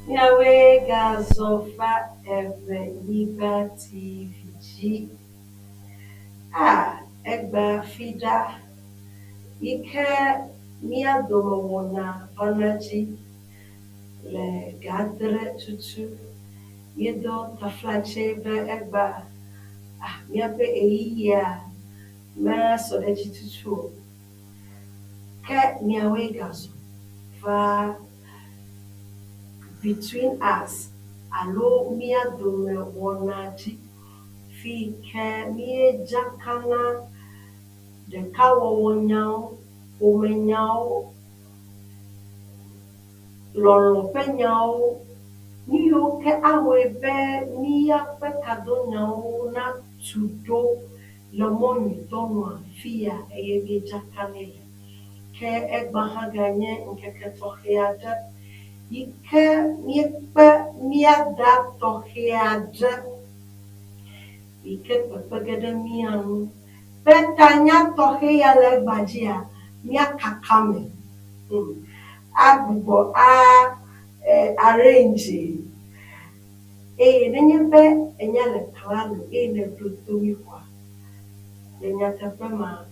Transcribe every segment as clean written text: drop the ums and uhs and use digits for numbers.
Miawe gazofa eve liberty vigi. Egba fida. Ike mia domowona banaji. Le gadre tutu. Yedo taflache be egba. Miape eia. Ma sodeji tutu. Ke miawe gazo. Va between us. Alo mia domowona fi ke mie jakana de kawo nyao omenyao lolo penyao niyo ke awe be niya pe kado nyao na tudo lomoni tonwa fia eye bi jakanele ke egba haganye nke ke tohiada ike mie pe mia da tohiada ike pepegede mianu Betanya tohe ya le bajia mia kakame agubo arrange nenye be enya le klano le tutu kwa lenya tepema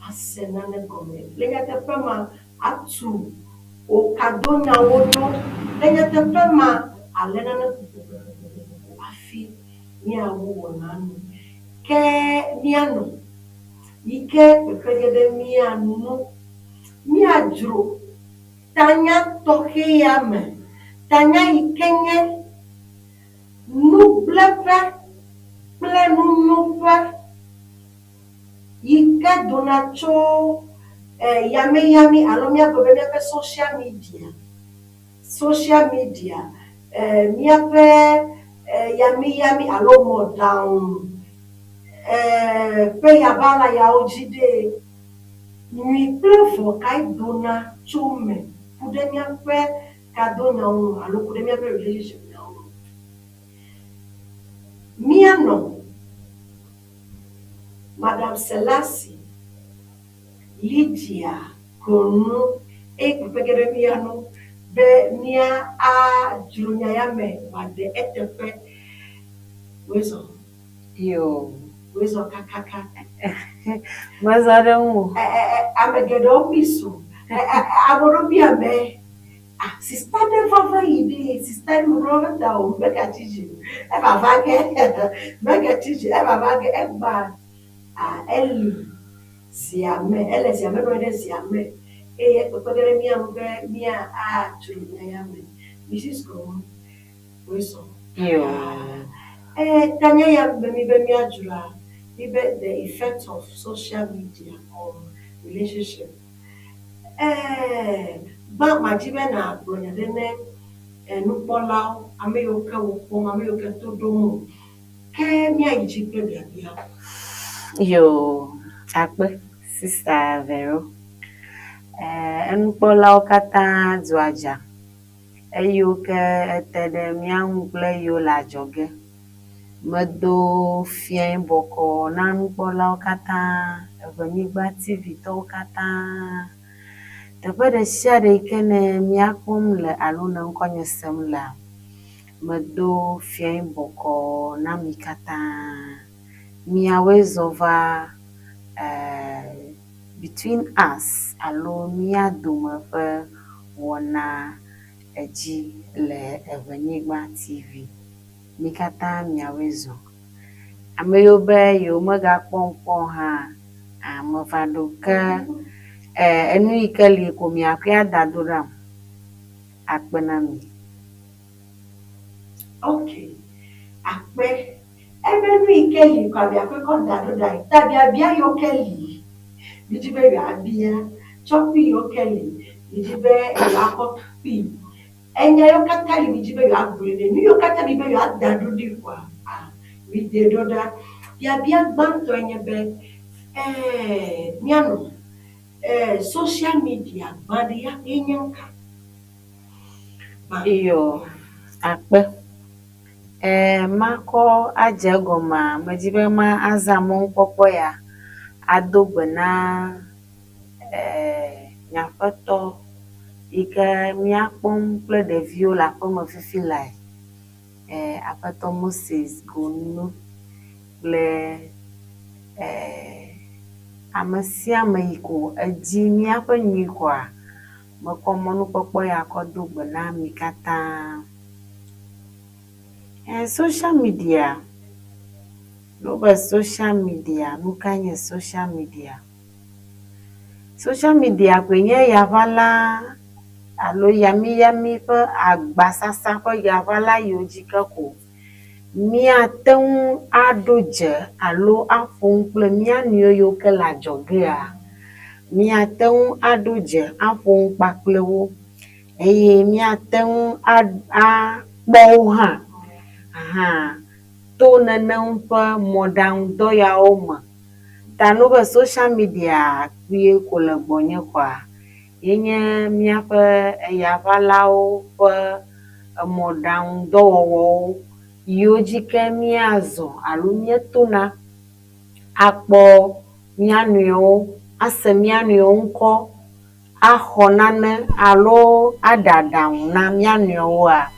asena ne gome lenya tepema atu o kadonya wono lenya tepema alena ne afi mia wo nanu ke miano Ike pepegede mia no mia juro tanya toke yame tanya ikenye nu blepe plenu nupe ike donacho yame alo mia gobe mia social media mia pe yame alo mo down pe yabala ya ojide ni plefo kai dona chume kudemia pe kadona un alo kudemia pe relationship na un miano Madam Selassie Lydia konu pepegere miano be nia jurunya yame wade etepe wezo kakaka Mas olha um. Amegedo misu aboro biame sister de vava ide sister muro da o mega tiji e baba ge mega tiji e baba ge e ba eli siame no de siame e pepegere mi ambe mia tu na yame Mrs. Go weso tanya ya be mi ajura the effect of social media on relationship. Ba majibe na bronya dene nupola ameyoke wopon ameyoke todomo ke mi aiji pe bia Akpe, Sister Vero. Nukpola kata du aja. Eyo ke etede miaŋu kple yo le adzɔge. Medo fia boko na nukpɔlawo katã, Evenyigba TV tɔwo katã. Teƒe ɖe sia ɖe yike ne miakpɔm le alo ne ŋkɔ nye sem le, medo fia boko na mi katã. Miawoe zɔ va between us alo mia dome ƒe wɔna edzi le Evenyigba TV. Mi katã miawoe zɔ. Ame yiwo be yewo megakpɔm kpɔ hã, meva ɖo ke enu yike li ko miaƒe ada do ɖam. Akpe na mi. Okay. Akpe ebe nu ike li kwa miaƒe kɔ da do ɖa ta bia yo ke li midi be abia tsɔkpi yo ke li midi be akɔ kpi enya yo katã li midi be agblɔe ɖe nu yo katã mi be ada do ɖi kwa mi de do ɖa bia gbãtɔ nye be miano social media gbã ɖi ya enye nka akpe makɔ adze egɔmea medi be ma aza mɔnukpɔkpɔ ya ado gbe na nyaƒetɔ ike míakpɔm kple ɖeviwo le aƒeme fifi lae. Aƒetɔ Moses Gonu kple ame sia ame yi ko edzi míaƒe nyui koa, mekɔ mɔnukpɔkpɔ ya kɔ do gbe na mi katã. Social media, social media, nu kae nye social media? Social media koe nye yavala alo yami ƒe agbasasa ƒe yavala yiwo dzi ke ko míate ŋu aɖo dze alo aƒo ŋu kple mía nɔewo yiwo ke le adzɔgea, míate ŋu aɖo dze aƒo ŋu kpakple wo eye míate ŋu akpɔ wo hã to nenem ƒe mɔɖaŋudɔ yawo me. Ta no be social media kpui ko le gbɔnye koa, yenye míaƒe eyavalawo ƒe emɔɖaŋudɔwɔwɔwo yiwo dzi ke míazɔ alo míetona akpɔ mía nɔewo, ase mía nɔewo ŋkɔ, axɔ nane alo aɖe aɖaŋu na mía nɔewoa,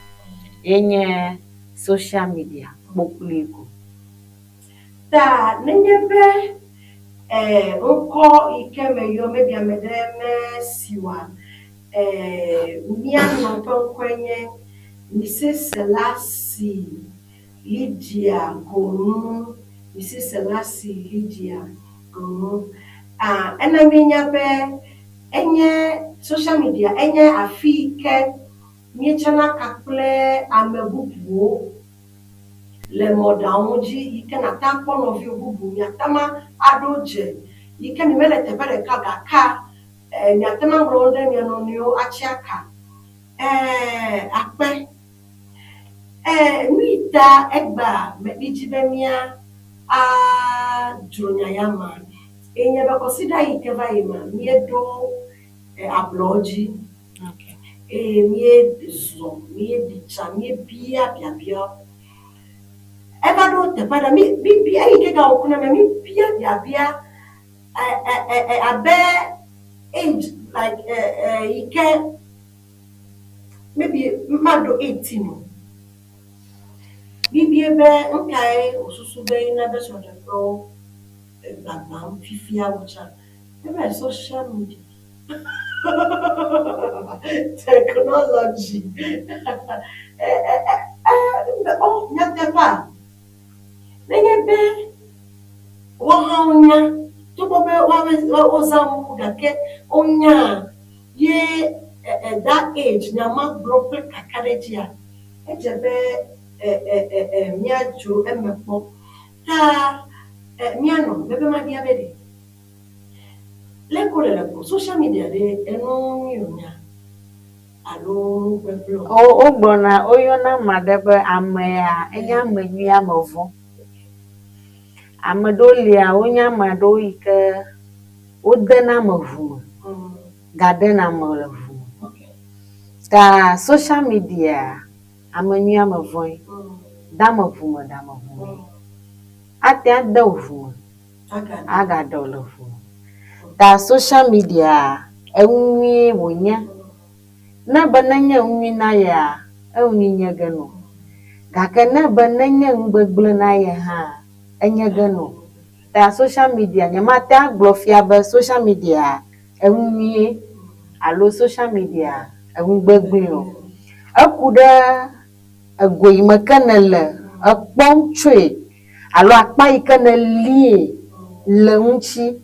yenye social media kpokploe ko. Ta nenye be ŋkɔ yi ke meyɔ maybe ame ɖe mesi oa, mía nɔ ƒe ŋkɔe nye Mrs. Selassie Lydia Gonu, Mrs. Selassie Lydia Gonu. Ena mienya be enye social media enye afi ke míetsɔna ka kple ame bubuwo le mɔɖaŋu dzi yi ke nata kpɔ nɔvi bubu miata ma aɖo dze yi ke mi mele teƒe ɖeka gaka miata ma ŋlɔ ɖe mia nɔnɔewo atsi aka. Akpe nu ta egba meɖi dzi be mía adzronya ya ma enye be kɔsida yi ke va yi ma míeɖo ablɔ dzi. Míezɔ, míeɖi tsa, míebia biabia. Eva ɖo teƒe ɖe mibia eyi ke ga wòku na me mibia biabia abe age like yi ke maybe maɖo 18 o. Bibia be nkae wòsusu be yina be srɔ̃ɖeƒewo gbagbam fifiawo tsa. Ebe social media. Technology. Nyateƒa. Nenye be wohã wonya, togbɔ be wozã ŋku gake wonya ye that age nyama gblɔ kple kaka ɖe dzia, edze be míadzro eme kpɔ. Ta míanɔ bebe mabia be ɖe. Leko le leko social media ɖe enu nyonya alo gbegblɔ. Wogblɔna woyɔna ma ɖe be amea enye ame nyui ame vɔ. Ame ɖewo lia wonye ame ɖewo yi ke wodena ame ʋu me, gadena ame le ʋu me. Ta social media ame nyui ame vɔe, dame ʋu me dame ʋu me. Ate ade ʋu me, agaɖe le ʋu me. Ta social media eŋui wònye. Ne be nenye ŋui na yea, eŋui nye ge no. Gake ne be nenye ŋugbegble na ye hã, enye ge no. Ta social media nye mate agblɔ fia be social media eŋui alo social media eŋugbegble o. Eku ɖe ego yi me ke nele ekpɔm tsoe alo akpa yi ke nelie le ŋutsi.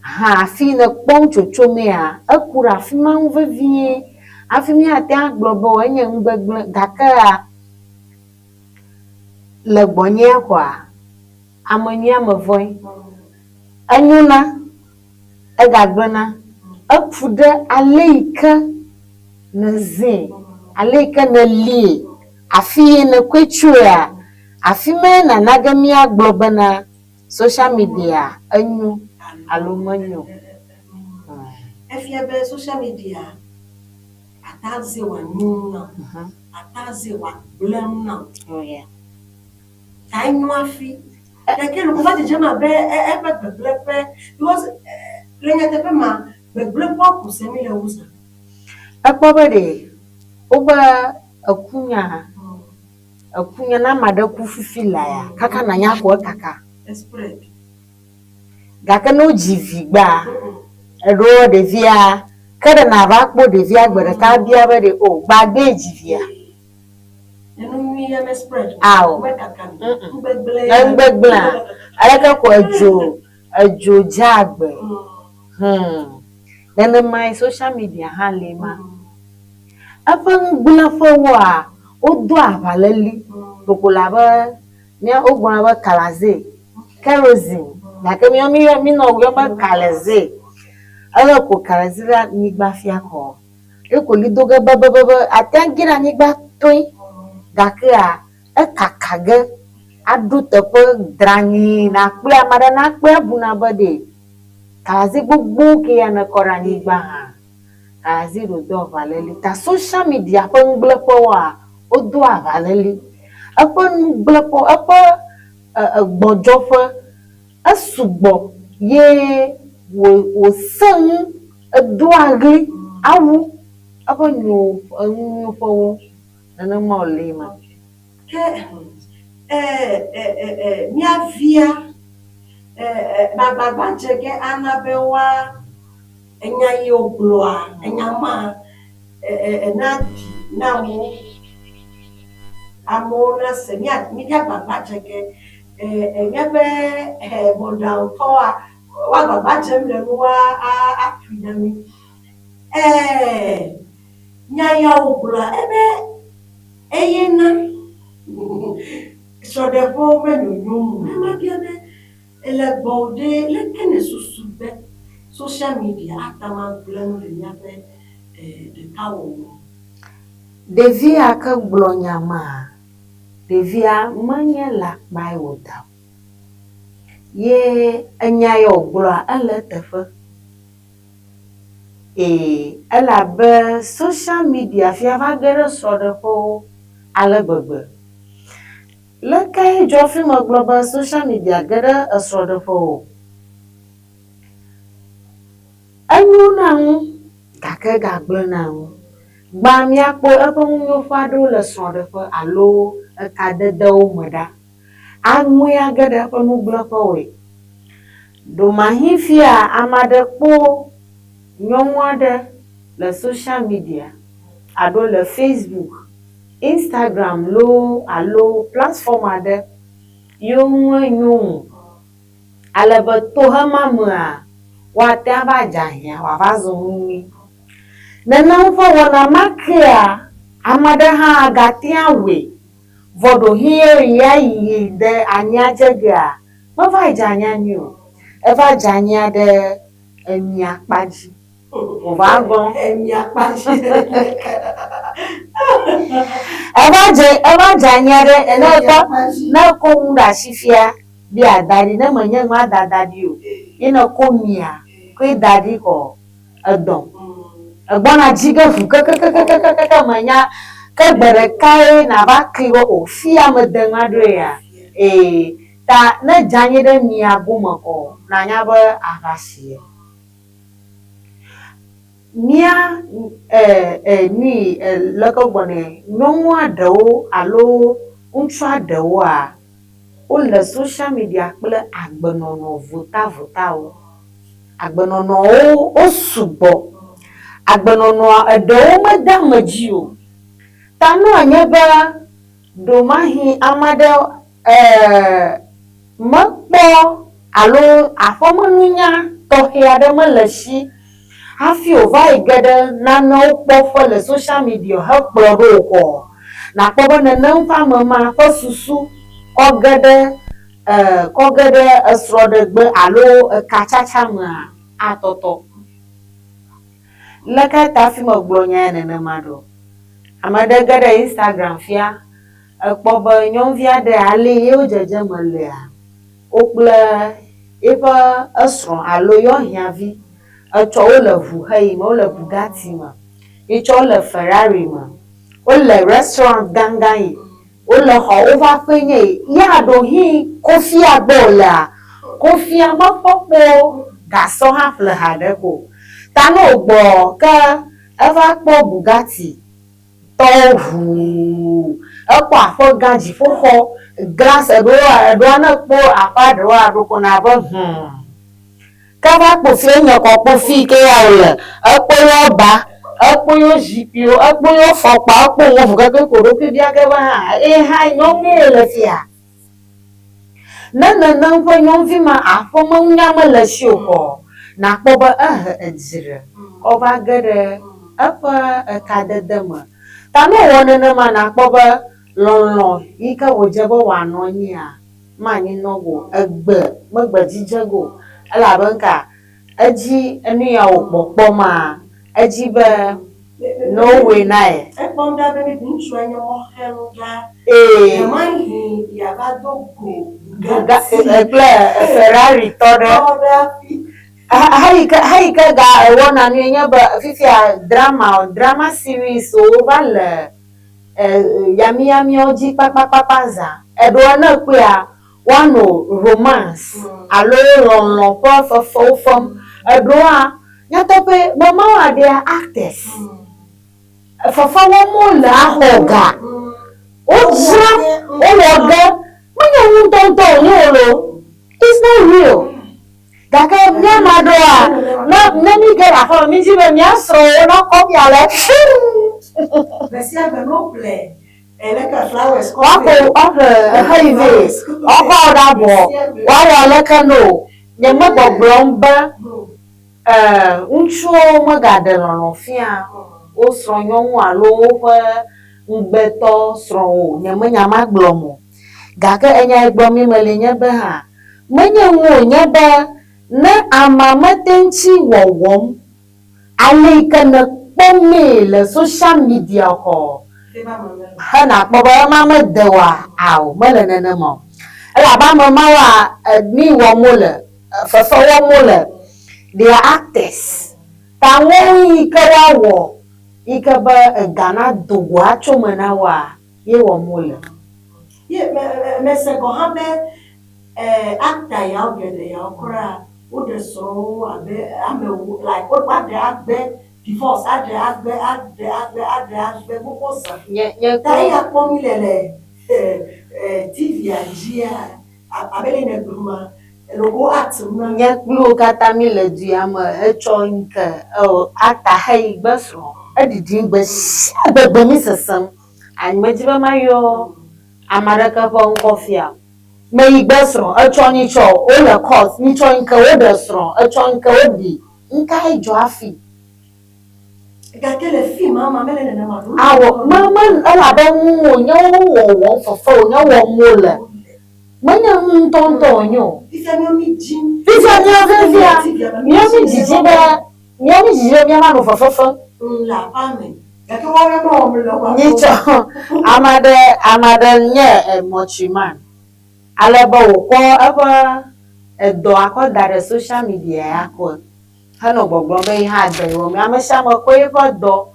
Afi ne kpɔm tsotso mea, eku ɖe afi ma ŋu vevie. Afi míate agblɔ be enye ŋugbegble gakea le gbɔnyea koa, ame nyui ame vɔe. Enyona, egagblena, eku ɖe ale yi ke ne zẽ, ale yi ke nelie, afi yi ne koe tsoea, afi me nana ge míagblɔ bena social media enyo alo menyo. Efia be social media ata ze wòanyo na, ata ze wòagblẽ na. Ta enyo afi. Gake loko va dzedzem abe eƒe gbegblẽ ƒe, because le nyateƒe ma gbegblẽ ƒe ƒo se mi le wozã. Akpobede oba akunya na madaku fifila ya kaka na nya ko kaka spread gaka no jivigba ro de via kada na ba kpo de via gbere ka bia be de o gba de jivia enu mi ya me spread aw be kaka ngbegla alaka ko ajo jagbe nene my social media ha lema afan gbula fowo a odo abaleli pokola ba ni ogun ba kalaze kerosene na kemi mi no yo ba kalaze ala ko kalaze ni gba fia ko e ko li doga ba atangira ni gba toy gakea e kakage adu tepe drani na pe amada na pe abuna bade kalaze gbogbo ke ya na korani gba ha kalaze ro do abaleli ta social media pa ngbele po wa odo abaleli apa ngbele po apa gbojofa asugbo ye wo san do agli awu apa nyu po na ma olema ke mia via baba jege anabewa enya yo gloa enya ma na mo amona se mia baba jege enya be modal toa wa baba jemle wa afidami nya yo gloa ebe eyena so de po menu nyum ma bia be ele bode le kene susube social media atama plan de nya be de kawo devia ka glonyama devia manya la bai wota ye anya yo glo ala tefa ala be social media fia va gere so de po ala gbegbe le kai jo fi mo global social media gere so de po anyu na kaka ga glo na gba mi apo epo nyo fado le so de po alo ka dede o moda anwu ya gere po no glo po we do mahifia amade po nyomwade le social media ado le Facebook Instagram lo alo platform ade yo nyu alebe to hama ma wa ta ba jahia wa bazumi nana fo wona makia amade ha agati awe vodo here ya yi de anya jega mo fa janya nyu e fa janya de emi apaji o ba gon emi apaji e ba janya de na ko nda sifia bi adari na manya ma dadadi o ina ko mia ko dadi ko adon agbona jiga fu ka manya ka gbere kai na ba kiwo o fia medanga do ya ta na janye de mia goma ko na nya ba agasie mia ni loko gbone nonwo adawo alo unchu adawo a o le social media ple agbenono vota o agbenono o subo agbenono edowo meda maji o tanu anyeba do mahi amade mapo alo afomanunya tohia de malashi afi ova igede na no po le social media help pro ko na po na nfa mama fo susu kogede asrodegbe alo kachacha ma atoto laka ta fi mo gblonya na mado amade gede Instagram fia po ba nyon via de ale yo jeje malea ople eba asro alo yo hiavi acho le vu hai mo le Bugatti ma icho le Ferrari ma o le restaurant gangan o le ho over fenye ya do hi kofi agbola kofi amapopo ga so ha fle hade ko ta no gbo ka eva kpo Bugatti tohu ekpo afọ gaji fofo glass edo na kpo apa do adoko na bo kava kpo fi nyoko kpo fi ke ya ole ekpo yo ba ekpo yo jipio ekpo yo fopa ekpo wo fuga ke koro ke bia ke ba ha nyonge le fia na mfo nyonfi ma afọ ma nya ma le shi oko na kpo ba edzire over gere apa kadedema tano wona na ma na kpo ba lon ika wojebo wa no ni a ma ni no go egbe magba jijego ala banka aji enu ya opopo ma aji be no way na e ponda be ni nchu anya mo helu ga man hi ya ba dogo ga Ferrari tore haika ga wona ni nya ba fifia drama series over le yami oji papaza edo na pe a wano romance alo ronlon po fofom edo a nyato pe mama wa dia actors fofa wo mo la hoga o jra o woga manya un tonto ni olo it's not real daka mia madoa na mi get afọ mi ji be mi aso na copy ale Besia be no play. Eleka flowers. Wako highway. Oko dabo. Wa leka no. Nye mabo blomba uncho magade no fia. O sronyo wu alo ngbeto sron nye manya maglomo. Gaka enya egbomi melenye be ha. Manya wu nye be na amametenchi wowom. Aleka na pome le social media ko hana kpoba mama dewa aw mele nene mo ala ba mama wa ni wo mole fafa wo mole they are actors ta won ikawa wo ikaba Ghana dogo acho mana wa ye wo mole ye me se go habe actor ya ogede ya okra wo de so abe ame like what de agbe divorce agbe bokosa tai akpomi lele TV ajia abele ne bruma logo atuma nya klo kata mi le du am echo nke ata hai gbasro edidi gbagbe mi sesam an mejiba mayo amaraka po nkofia me igbasro echo ni cho o le course ni cho nke o desro echo nke obi nka ijo afi gakele fi mama mele ne ma ru awo mama ala ba mu nya wo fofo nya wo mole manya ntonto nyo ifia mi jin ifia mi jiji ba mi jiji mi ma no fofo la pame gake wo re mo lo ni cho amade nye mochiman aleba wo ko aba edo akodare social media yakọ hano gbogbo be ihe adan mi amesha mo ko iko do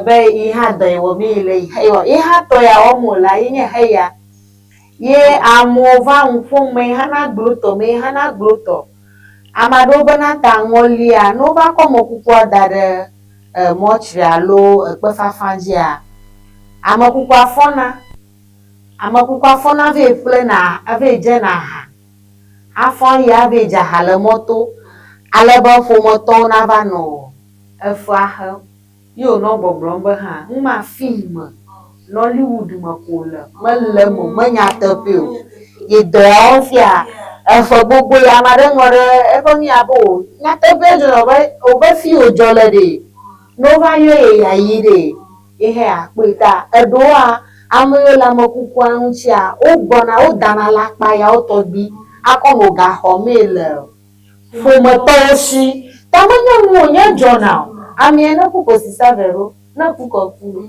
be ihe adan wo mi ile ihe ato ya omola yin he ya ye amova nfun me hana gluto amado benata ngolia no ba ko mokuko dare mochri alo pe fafanjia amakuko afona ve plena ave jena ha afon ya ve jahala moto aleba fo moto na ba no efa ha yo no bobromba ha ma film Nollywood makola malemo manya tapio ye do afia efo gbogbo ya mare ngore efo mi abo nya tapio jo ba fi ojo le de no ba yo ya yire ihe apita edo a amoyo la mokuku anchi a o gbona o dana la pa ya o to bi akomo ga ho mele fo moto si tamanya mu nya journal ami ena ku ko sisa vero na ku ko ku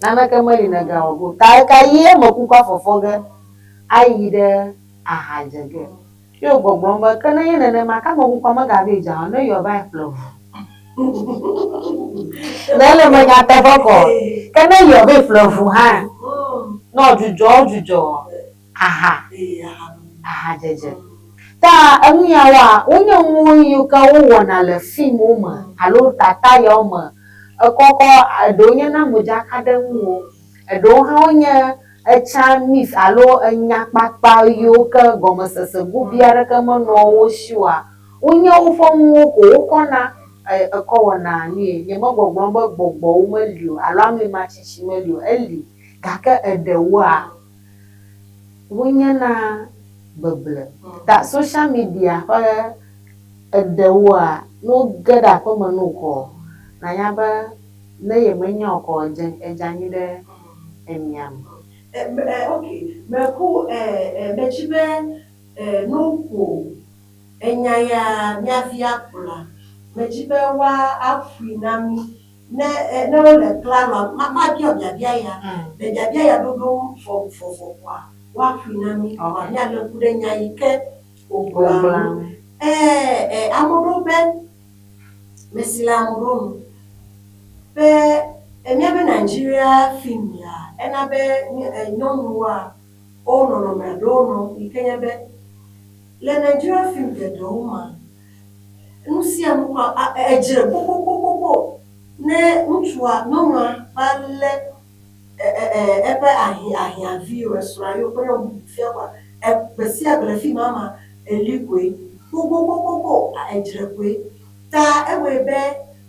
na kamali na ga ogo ta ka ye mokuku afofoga ayide ahajege yo gbogbo mba kana ye nene maka mokuku ma ga be ja no yo ba flow lele mo ya te foko kana yo be flow ha no jujo ahajeje ta anu ya wa onye nwo yu ka wo na le film ma alo tata ya ma ekɔkɔ eɖewo nye na modzakaɖeŋuwo, eɖewo hã wonye Chinese alo enyakpakpa yiwo ke gɔmesese gobi aɖeke menɔ wo si oa, wonye woƒe nuwo ko wokɔna ekɔ wɔna nue. Nyemegbɔgblɔm be gbɔgbɔwo meli o alo amematsitsi meli o, eli gake eɖewoa wonye na beble. Ta social media ƒe eɖewoa ne woge ɖe aƒeme ne wokɔ nanya be ne yemenya o kɔ edze anyi ɖe emia me. Okay, meku metsi be nuƒo enya ya miavia kplɔa, metsi be woa afui na mi ne wole klalo mabia biabia ya, le biabia ya ɖoɖo fɔfɔfɔa woafui na mi kɔa mialé ku ɖe nya yi ke wogblɔa. Ame ɖewo be mesi le ame ɖewo nu be míabe Nigeria film ya ena be nyɔnuwoa wo nɔnɔme ɖewo nɔ yi ke nye be le Nigeria film geɖewo ma nu sia nu kɔ edzre kpokpokpokpo ne ŋutsua nyɔnua va lé eƒe ahiãvi esrɔ̃a yewo ƒe nyɔnu fia kɔa gbe sia gbe le filma ma eli koe kpokpokpokpo edzre koe ta ewɔe be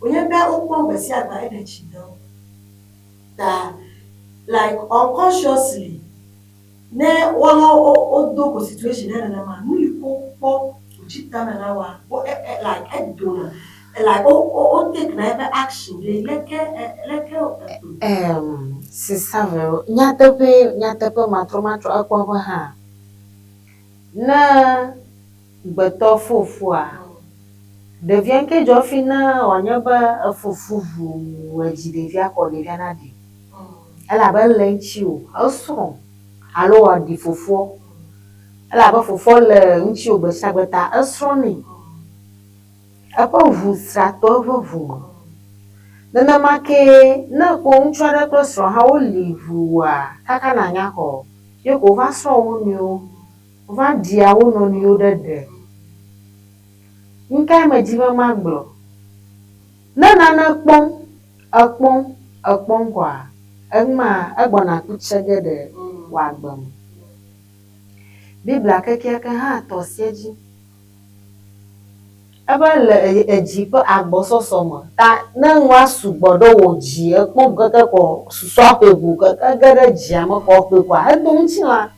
wònye be wokpɔ gbe sia gbe eɖe tsi ɖe wo ta like unconsciously ne wodo ko situation ɖe nenema nu yi ke wokpɔ wòtsi tame na woa like edona like wo take na eƒe action ɖe leke Sista Vero, nyateƒe matrɔmatrɔ ekpɔ be hã ne gbetɔ fofua ɖevia ŋke dzɔ fi ne wòanye be efofu ʋu edzi ɖevia kɔ ɖevia na ɖi elabe ele ŋuti o esrɔ̃ alo wòaɖi fofoa elabe fofoa le ŋuti o gbe sia gbe ta esrɔ̃ nɛ eƒe ʋu sratɔ eƒe ʋu me. Nenema ke ne ko ŋutsu aɖe kple srɔ̃ hã woli ʋua kaka nanya xɔ ye ko wova srɔ̃ wo nɔewo, wova ɖia wo nɔnɔewo ɖe ɖe. Nukae medzi be magblɔ? Ne nane ekpɔm kɔa enuma egbɔna kutse ge ɖe wòagbe me. Biblia kekeake hã tɔsie dzi ebe le edzi ƒe agbɔsɔsɔ me ta ne nua sugbɔ ɖe wò dzi ekpɔm keke kɔ susua ƒe ʋu keke ge ɖe dzia me kɔ ƒe kɔa edo ŋutilã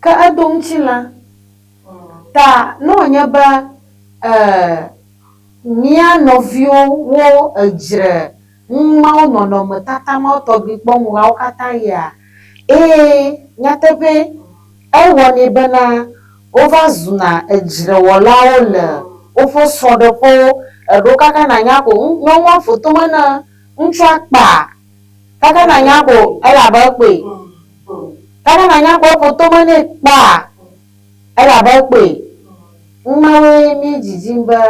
ke edo ŋutilã ta ne wònye be mía nɔviwo wo edzre numawo nɔnɔmetata mawo tɔgbi kpɔm wo katã yia nyateƒe ewɔnɛ bena wova zuna edzrewɔlawo le woƒe srɔ̃ɖeƒewo eɖewo kaka nanya ko nyɔnua fotome ne ŋutsua kpa kaka nanya ko elabe kpe kaka nanya ko efotome ne kpa elabe kpe numawoe mí dzidzim be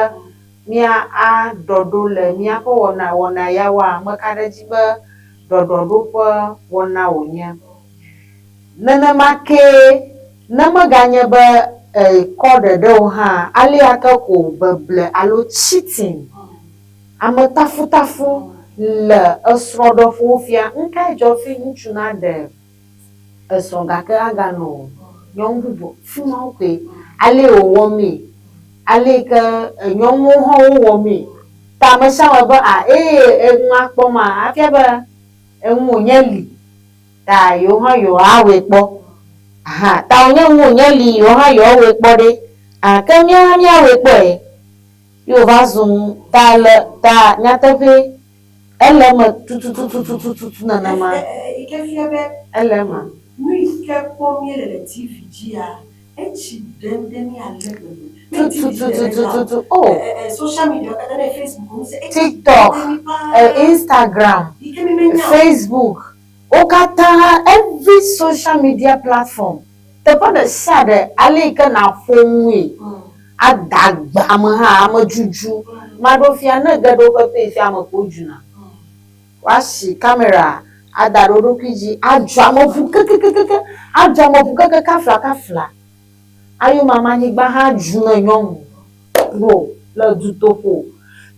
mía aɖɔɖo le míaƒe wɔna yawoa meka ɖe dzi be ɖɔɖɔɖo ƒe wɔna wònye. Nenema ke ne meganye be kɔ ɖeɖewo hã aliake ko beble alo cheating ame tafutafu le esrɔ̃ɖeƒewo fia nukae dzɔ fi ŋutsu naɖe esrɔ̃ gake aganɔ nyɔnu bubu fimawo koe ale wòwɔ mee ale ke nyɔnuwo hã wowɔ mee ta ame sia ame be enua kpɔma afia be enu wònye li ta yewo hã yewoawɔe kpɔ ta wònye enu wònye li yewo hã yewoawɔe kpɔ ɖe ke míawɔe kpɔe ye wòva zu ta nyateƒe ele me tutututututu nenema ele me. Nu yi ke kpɔm míele le TV dzia etsi ɖeɖe mí ale gbegbe. Social media kata ɖe Facebook, TikTok, Instagram, Facebook, wo katã every social media platform. Teƒe ɖe sia ɖe ale yi ke naƒo nue adagba ame hã ame dzudzu maɖo fia ne ge ɖe woƒe page fia ame kpo dzuna woasi kamera ada ɖe wo ɖokui dzi adzɔ ameʋu kekekeke adzɔ ameʋu keke kafla ayo mama anyigba hã dzu ne nyɔnu ɖo le dutoƒo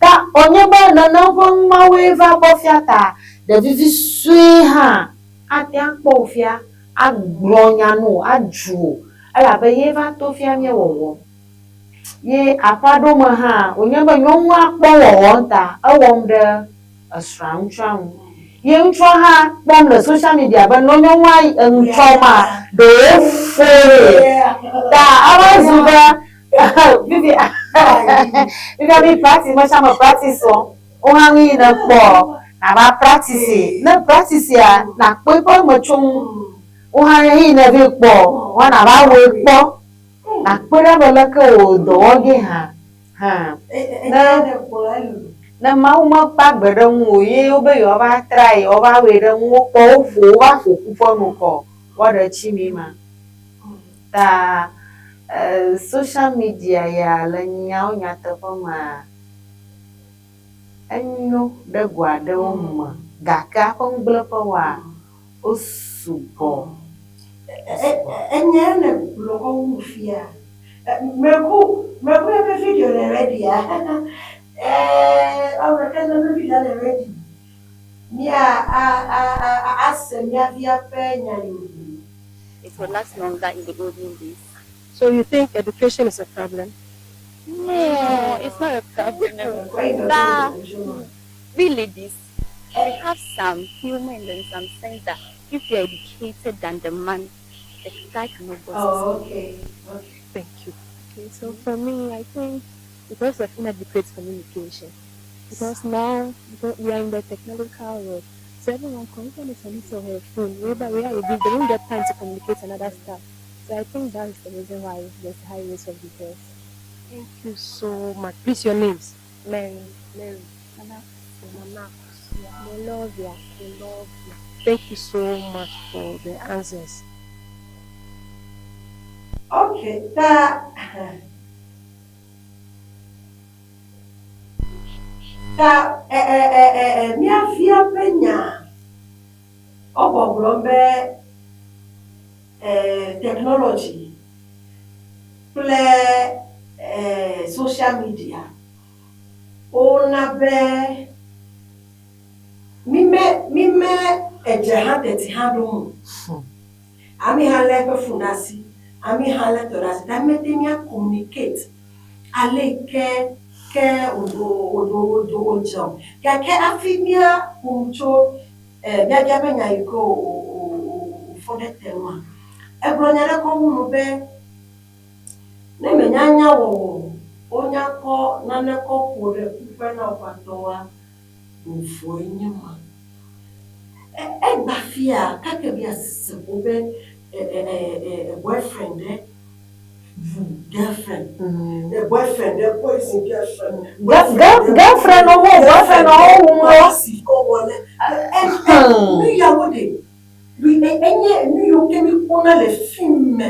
ka onye ba na na vo mawe va bofia ta de vivi sui ha atia kpofia aglonya no aju ala be ye va to fia mi wowo ye apado ma ha onye ba nyonwu akpo wowo ta awom de asram tram ye ntro ha bom le social media ba no nyonwa ntro ma do fere da awazu ba vivi vivi practice ma chama practice o hangi na po na ba practice na practice ya na po po mo chung o hangi na vi po wa na ba we po na po ra ba la ko do ge ha na mau ma pa bereng ye o be yo ba try o ba we reng wo po fu wa fu ku po no ko wa de chi mi ma ta social media ya la nyao nya ta po ma enyo de gwa de o ma ga ka po ngble po wa o su po enye na blogo mufia meku ebe video le ready ya our can be done already. It will last longer in the olden days. So you think education is a problem? No, it's not a problem. But we ladies, we have some humor and some sense that if you're educated than the man, the guy cannot go. Oh, okay. Thank you. Okay, so for me, I think because of inadequate communication, because now we are in the technological world, so everyone constantly on his or her phone, whereby we are they don't get time to communicate and other stuff. So I think that is the reason why there's high rates of divorce. Thank you so much. Please, your names? Mary. Mama. We love you. Thank you so much for the answers. Okay, mia fia penya obobrombe technology play social media ona be mime ejehadeti hadu ami hale pe funasi ami hale torasi that made me communicate ale ke ojo ke afimia umcho bia benya iko for the tema ebronyare ko hunu be na menyanya wo onya ko na ne ko kure kupe na kwatowa mfo enyima egbafia kake bia sebo be boyfriend girlfriend the boyfriend the boys in girlfriend girlfriend no more boyfriend no si ko wole mi ya wode we enye mi yo kemi kona le film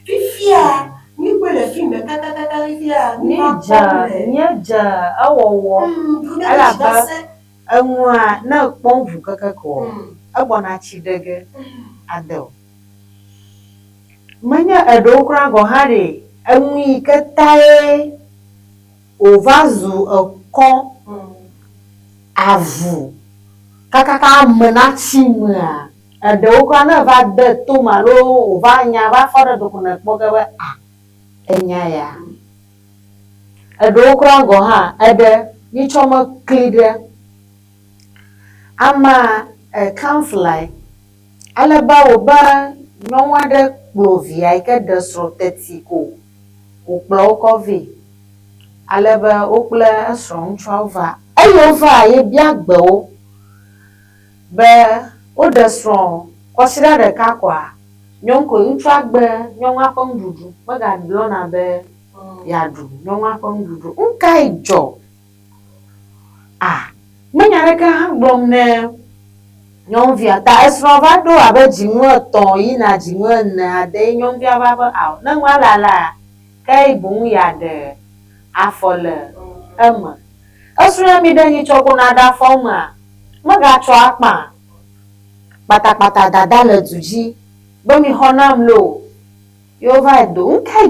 fifia ni pe le film kaka fifia ni ja awowo ala ba enwa na kponvu kaka ko agbona chidege adel manya edokra go hare enwi ketae ovazu akon avu kaka mena chimua edokra na va de to malo ova nya va fora do kuna kpogawe enya ya edokra go ha ede ni choma klide ama counselor alaba oba nwa de plovia ike de sro tetiko okplo kovi alaba okpla sro nchova ayova ye bia gbe o be o de sro kwasira de kakwa nyonko nchwa gbe nyonwa ko ndudu maga blo na be ya du nyonwa ko ndudu nka ijo menyare ka ha gbom ne nyonvia ta esrova do abe jinwo ton yi na jinwo na de nyonvia ba ba aw na nwa lala kai bun ya de afole ema esra mi de ni choko na da foma maga cho apa pata dada le tuji bo mi honam lo yo va do nkai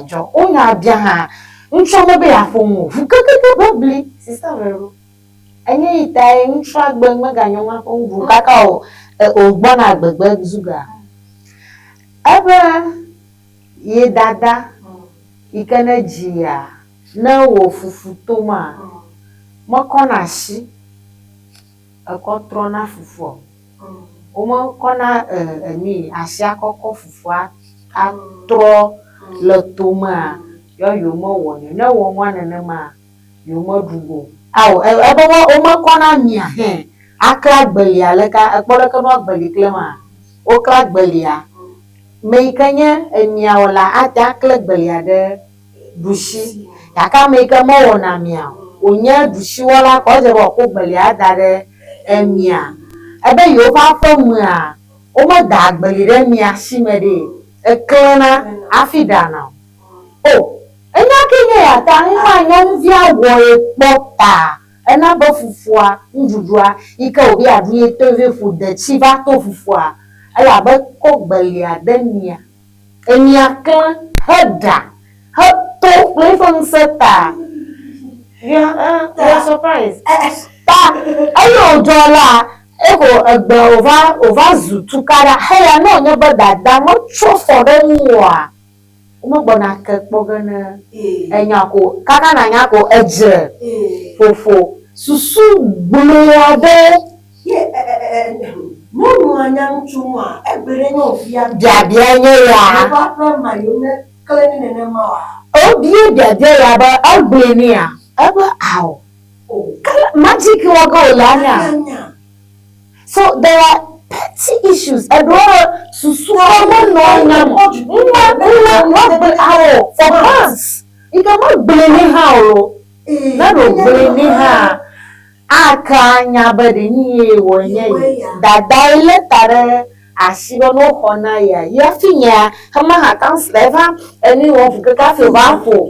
jo onya bia ha Nchome be afomo. Fukeke babli. Sister Vero. Enye ita nchwa gbengme ganyo ma fon bu kaka o ogbona agbegbe zuga. Ebe ye dada ikene jia na wo fufu toma. Mo kona shi akotro na fufu. O mo kona ni ashi akoko fufu atro le toma yo mo woni na wo mwana na ma yo mo dugo. Aw ebe o mo kona mia akla gbelia leka akpoleka no gbeli klema o kla gbelia me kanye emia wala ata akla gbelia de dushi yaka me ka mo wona mia onya dushi wala ko je bo ko gbelia dare emia ebe yo fa fomu a o mo da gbeli de mia shimede eklena afidana o enya kenye ya ta nwa nyom via wo ekpota ena bo fufua njudua ike obi adu etove fu de chiva to fufua ala ba ko gbelia denia enia kan heda to play from seta yeah surprise ta ayo dola ego egbe over zutukara heya no nya ba dada mo cho for them wa mo gbona ke pogana enyako kaka na nyako eje fofo susu gbuloade mo nu anya nchuma egbere nya ofia biabia nye ya ba pra mayone kleni nene ma wa obi biabia ya ba agbeni a aba aw magic wago lanya. So there are petty issues. Susu no nyam. For months. You cannot blame how. Na do blame her. Aka nya bade ni wonye. Dada ile tare asibo no hona ya. Ya finya kama hakansleva eni wo fuka fe bafo.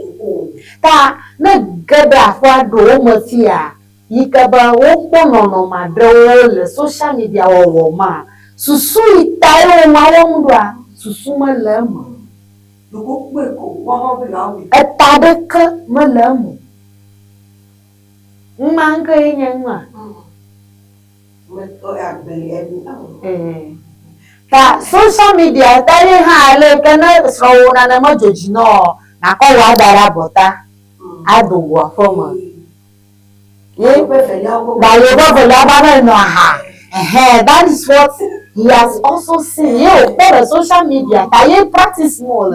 Ta na gebe afwa do mafia. Yikaba wo kono madro le social media wo ma susu itayo ma wo mdwa susu malamu lugo kweko wo ho bi lawo etadeka malamu manga yenwa me to ya gbeli ta social media tare ha le kana so na majoji no na ko wa dara bota aduwa forma that is what he has also seen. For the social media, that practice more.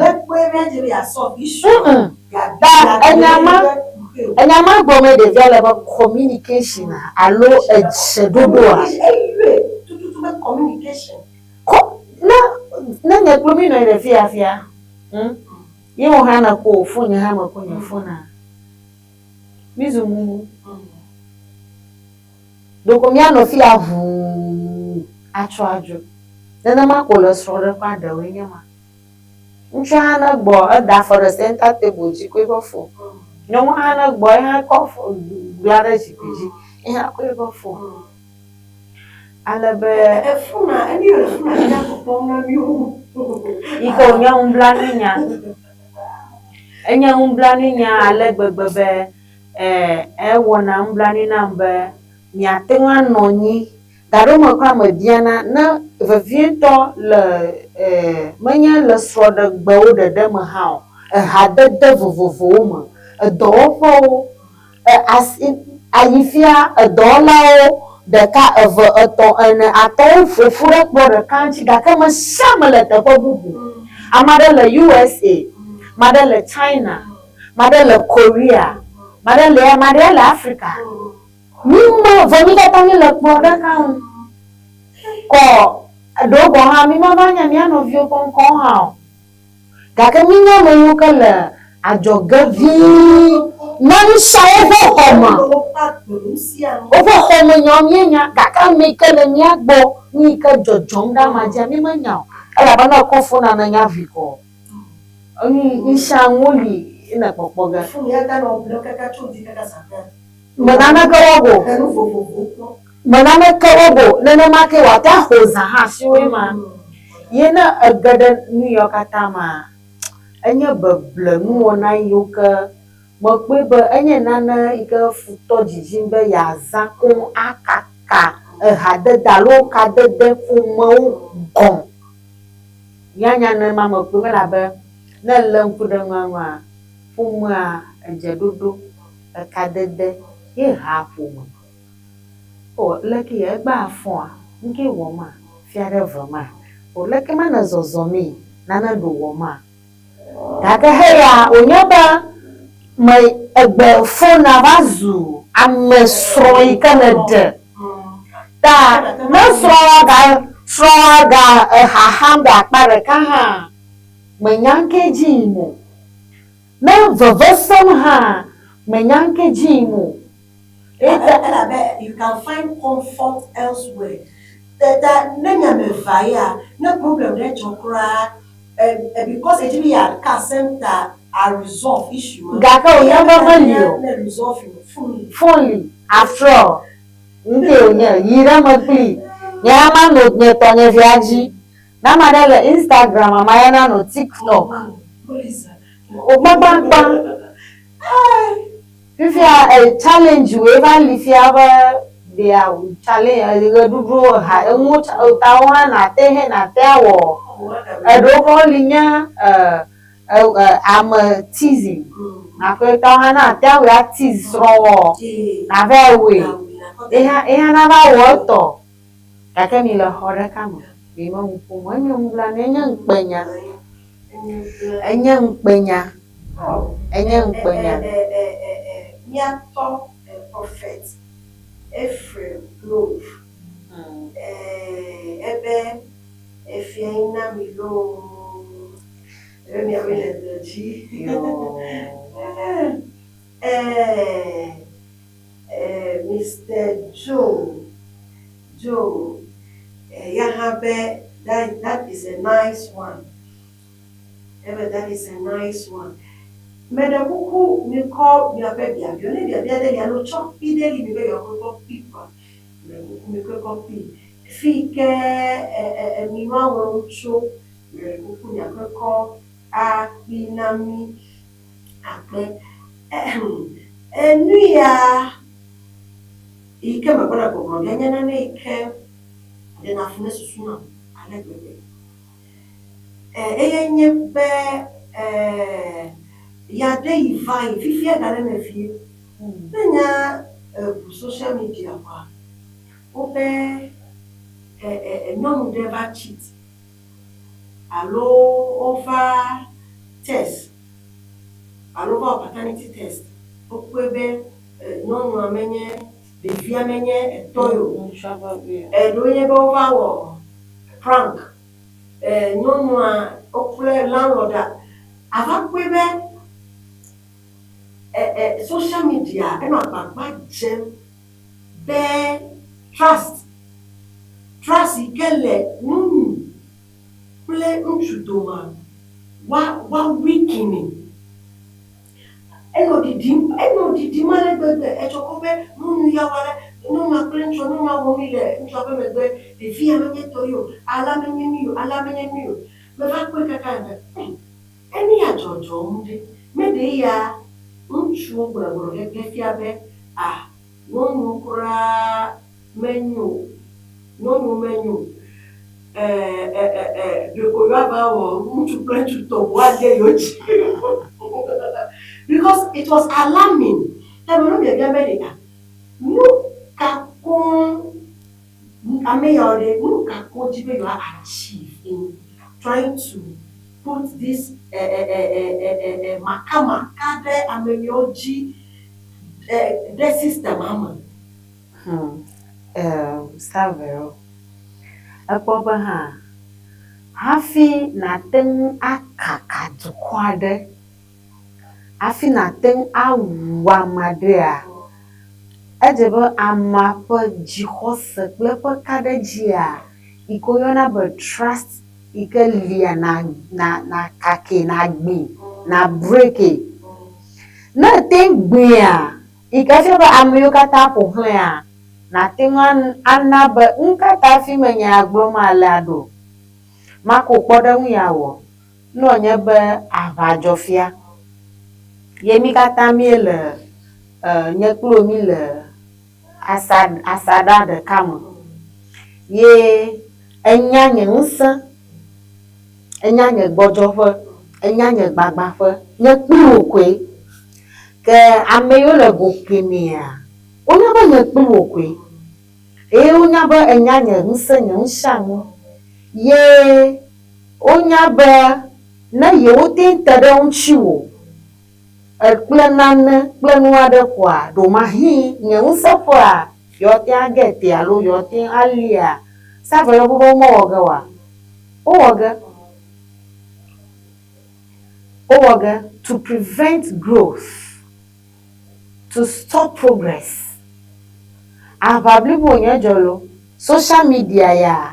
Enyama gome develop communication. Allo echedodoa. Communication. Na nyeklumi no ene fia. Ye wo hana ko phone hama ko nyefona. Mizumu. Donc mi ano fi avu atwajo nana ma ko lo soro kwa da we nyama ncha na gbo da for the center table ji ko bofo nyo ana gbo ha ko fo glare ji ji ha ko bofo alabe efuna eni efuna ya ko pon mi o iko nya umblani nya alegbebebe wona umblani namba miatenga nonyi daroma kwa mediana na veviento le manya le sroda gbawo de ma ha hadede vovovo ma dofo as ayifia dolao de ka evo eto ene ato fofura kpo de kanchi ga kama shamale te bubu amade le USA made le China made le Korea made le Africa. Mimo vomita tani le kpoda kan ko dogo ha mi mama nya mi ano vio kon ha ga ke mi nya mo yuka le ajoga vi nan shawo homa o homa nya nya ga ka mi ke le nya gbo ni ka jojonga ma ja mi manya ala bana ko funa na nya viko oni isha ngoli ina popoga fun ya ta no bloka ka chudi ka saka Manana kawago nene make wata hoza ha shiwe ma yena agada New York atama anya babla nuona yoka Mekpe be enye nane yi ke futɔ dzidzim be yeazã koŋ akaka ehadede alo kadede ƒomewo gɔ̃. Mianya nenema mekpe be elabe ne elé ŋku ɖe ŋuaŋua, ƒomea edzeɖoɖo, ekadede ye hea ƒome. O leke ye egbe afɔa, nuke wɔma fia ɖe vema. O leke ma ne zɔzɔmee nane ɖo wɔma. Gake heya wònye be me egbe fona va zu amesrɔ̃ yi ke le ɖe. Ta ne srɔ̃a ga ehaham ɖe akpa ɖeka hã, menya ŋke dzi yim o. Ne vevesem hã, menya ŋke dzi yim o. Elabe you can find comfort elsewhere. That ne va ya, no problem there to cry. Because it be a car center a resolve issue. Gaka o resolve fully. After all, yira mapli. Nyama no nyetonye viaji. Na madele Instagram amayana no TikTok. Obaba. If you are a challenge, you ever if you have they are challenge do ha utawa na tehe na tewo. Edoko linya I'm teasing. Na ko tawa na tewo ya tease ro. Na vewe. Eha na ba woto. Kake mi le hore kama. Mi mo mpumo mi mbla nenya nkpenya. Enya nkpenya. Enya nkpenya. Miato prophet Ephraim Grove. Ebe efiaina milo. Emi amele doji. Mr. Joe, Yahabe, that is a nice one. That is a nice one. Medabuku mi call mi abe bia bi oni bia de ya no chop bi de li mi be yo ko pipa. Medabuku mi ko pi. Fi ke mi ma wo cho medabuku mi akoko a binami akpe enu ya ike mabona ko ya nyana ne ike de na fune susu na ale bebe. Eyenye be ya de ivai fifi agare na fie nanya social media kwa obe non never cheat allo over test allo over paternity test okwebe non amenye devia menye etoyo edoye be over wo prank non okule landlord ava kwebe social media and about gem be trust igele play unchudoma wa weakening eno di male be echokobe nunu ya wala no ma prencho no ma womile nchobe megbe de via menye toyo ala menye miyo me va kweka kanga eni ya jojo munde me de ya unchu gboro gege fiabe nonu kura menu de ko yaba wo unchu plenchu to wade yoji because it was alarming that we no be America no kakon ameyore no kakon jibe you achieve in trying to put this makamaka de amelioji the system ama. Savero. Akpoba ha. Hafi na ten akaka dukwade. Hafi na ten awa madea. Ejebe ama pe jihose kple pe kadejia. Ikoyona be trust ike lia na kake na gbi na breke na ten gbi ike fe ba ameyo kata ko hlan na ten ana be nkata fi menya agbo ma lado mako kpoda hu yawo no nye be avajofia Yemi kata mi le nye klo mi le asada de kame. Ye enya nye nse. Enya nye gbɔdzɔƒe, enya nye gbagbaƒe, nye kpli wòkoe. Ke ame yiwo le gokemea, wonya be nye kpli wòkoe. Eye wonya be enya nye ŋusẽ nye ŋusianu. Ye wonya be ne yewo teŋ te ɖe ŋutsiwò kple nane kple nu aɖe koa, ɖomahi nye ŋusẽ ƒea, yewoateŋ agete alo yewoateŋ alia, save le be womewɔ ge oa? Wowɔ ge. Wowɔ ge to prevent growth, to stop progress. Aʋablibo nye dzɔlo. Social media ya,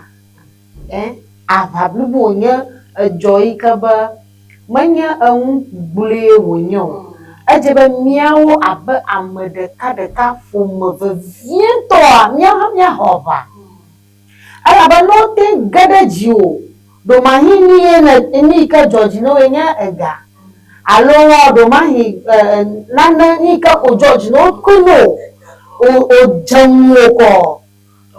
aʋablibo nye edzɔ yi ke be menye eŋu gblue wònye o. Edze be míawo abe ame ɖeka ƒome vevietɔa míawo míaxɔ aʋa. Elabe ne woteŋ ge ɖe dziwò, ɖomahi nu yi ke dzɔ dzi na woe nye ega. Alo ɖomahi nane nu yi ke ko dzɔ dzi na wo koe no wodze ŋuwo kɔ.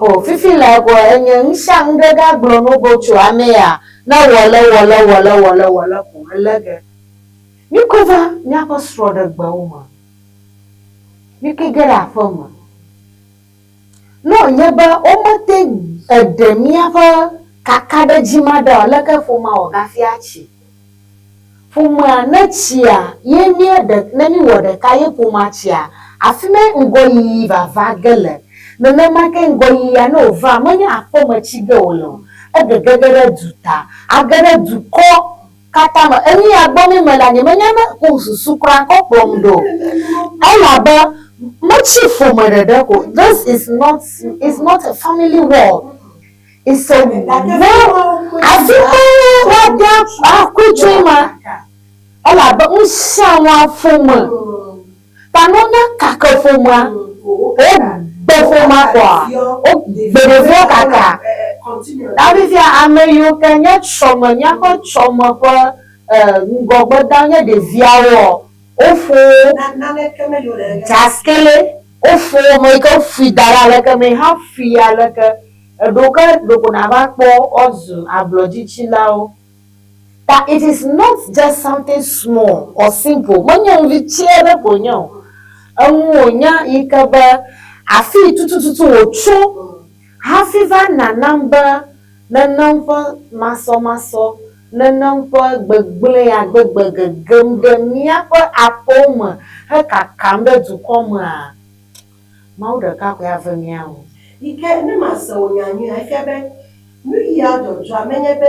O fifi le ko enye ŋusia ŋu ɖe gagblɔ no bo tso amea ne wɔle ko ele ge. Míko va míaƒe srɔ̃ɖegbewo me. Míke ge ɖe aƒe me. Ne wònye be wometeŋ eɖe míaƒe kakaɖedzi ma ɖa o, leke ƒomea wɔ gafi atsi. Ƒomea ne tsia, ye ne míwɔ ɖeka ye ƒomea tsia, afi me ŋgɔyiyi vava ge le. Nenema ke ŋgɔyiyia ne wòva, menye aƒemetsi ge wòle o. Ege ge ɖe duta, age ɖe dukɔ kata me. Enu ya gbɔ mi me la nye menya ne ko susu kura kɔ kplɔm ɖo. Elabe metsi ƒome ɖeɖe ko. This is not a family world. It's a world. Afi ke woate akutsoe ma. Elabe ŋusia wa ƒome. Ta ne wonye kake ƒomea, wogbe ƒomea kɔa, wogbe ɖeviwo kaka. Ɖavivia ame yiwo ke nye tsɔme, míaƒe tsɔme ƒe ŋgɔgbedã nye ɖeviawoa, wofo dzaskele, wofo me yi ke fui da ɖe aleke me hã fui aleke. Eɖewo ke ɖeko nava kpɔ wozu ablɔdzitsilawo. That it is not just something small or simple. Menye ŋuvi tsie ɖe ko nye o. Eŋu wònya yi ke be afi tutututu wòtso hafi va nanam be nenem ƒe masɔmasɔ, nenem ƒe gbegblẽ gbegbe gegem ɖe míaƒe aƒewo me hekakam ɖe dukɔ mea, Mawu ɖeka koe ave míawo. Yi ke ne mase wò nyanyuie efia be nu ya dzɔdzɔa menye be